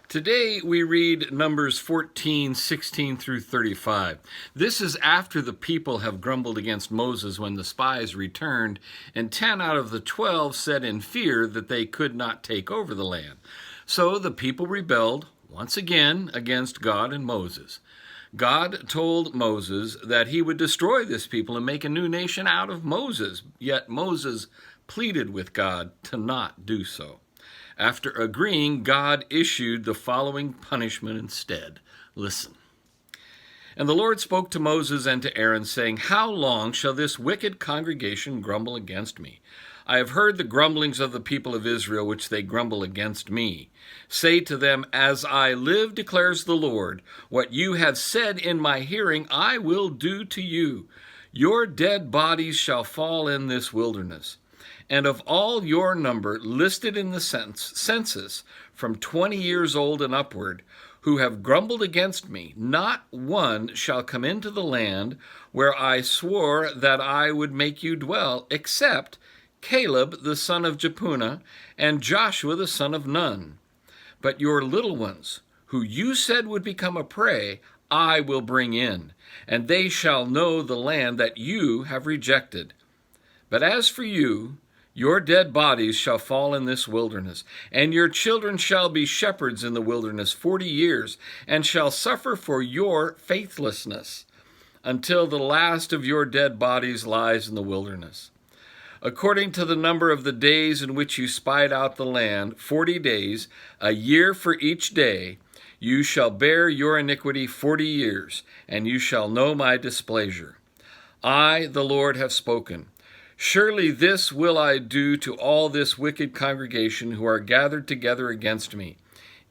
Today we read Numbers 14, 16 through 35. This is after the people have grumbled against Moses when the spies returned, and 10 out of the 12 said in fear that they could not take over the land. So the people rebelled once again against God and Moses. God told Moses that he would destroy this people and make a new nation out of Moses, yet Moses pleaded with God to not do so. After agreeing, God issued the following punishment instead. Listen. And the Lord spoke to Moses and to Aaron, saying, "How long shall this wicked congregation grumble against me? I have heard the grumblings of the people of Israel, which they grumble against me. Say to them, as I live, declares the Lord, what you have said in my hearing, I will do to you. Your dead bodies shall fall in this wilderness. And of all your number listed in the census from 20 years old and upward, who have grumbled against me, not one shall come into the land where I swore that I would make you dwell, except Caleb the son of Jephunneh and Joshua the son of Nun. But your little ones, who you said would become a prey, I will bring in, and they shall know the land that you have rejected. But as for you, your dead bodies shall fall in this wilderness, and your children shall be shepherds in the wilderness 40 years, and shall suffer for your faithlessness, until the last of your dead bodies lies in the wilderness. According to the number of the days in which you spied out the land, 40 days, a year for each day, you shall bear your iniquity 40 years, and you shall know my displeasure. I, the Lord, have spoken. Surely this will I do to all this wicked congregation who are gathered together against me.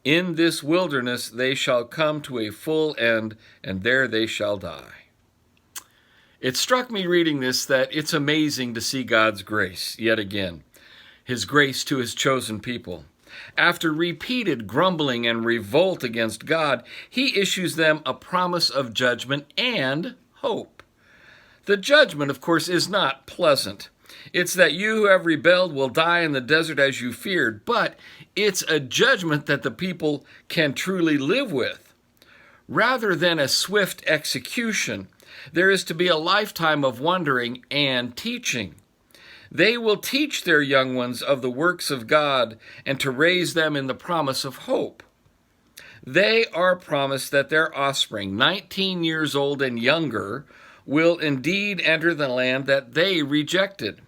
In this wilderness they shall come to a full end, and there they shall die." It struck me reading this that it's amazing to see God's grace yet again, his grace to his chosen people. After repeated grumbling and revolt against God, he issues them a promise of judgment and hope. The judgment, of course, is not pleasant. It's that you who have rebelled will die in the desert as you feared, but it's a judgment that the people can truly live with. Rather than a swift execution, there is to be a lifetime of wondering and teaching. They will teach their young ones of the works of God and to raise them in the promise of hope. They are promised that their offspring, 19 years old and younger, will indeed enter the land that they rejected.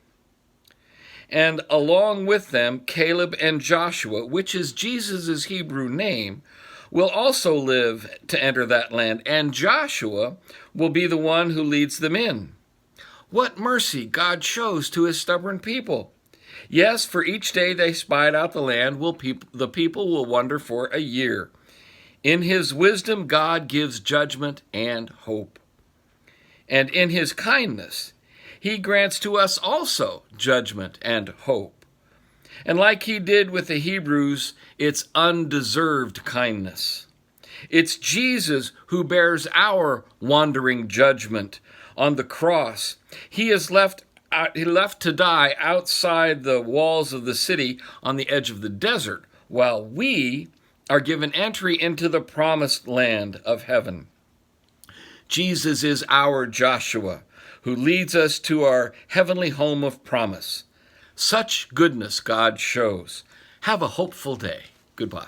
And along with them, Caleb and Joshua, which is Jesus' Hebrew name, will also live to enter that land, and Joshua will be the one who leads them in. What mercy God shows to his stubborn people. Yes, for each day they spied out the land, the people will wonder for a year. In his wisdom, God gives judgment and hope. And in his kindness, he grants to us also judgment and hope. And like he did with the Hebrews, it's undeserved kindness. It's Jesus who bears our wandering judgment on the cross. He left to die outside the walls of the city on the edge of the desert, while we are given entry into the promised land of heaven. Jesus is our Joshua, who leads us to our heavenly home of promise. Such goodness God shows. Have a hopeful day. Goodbye.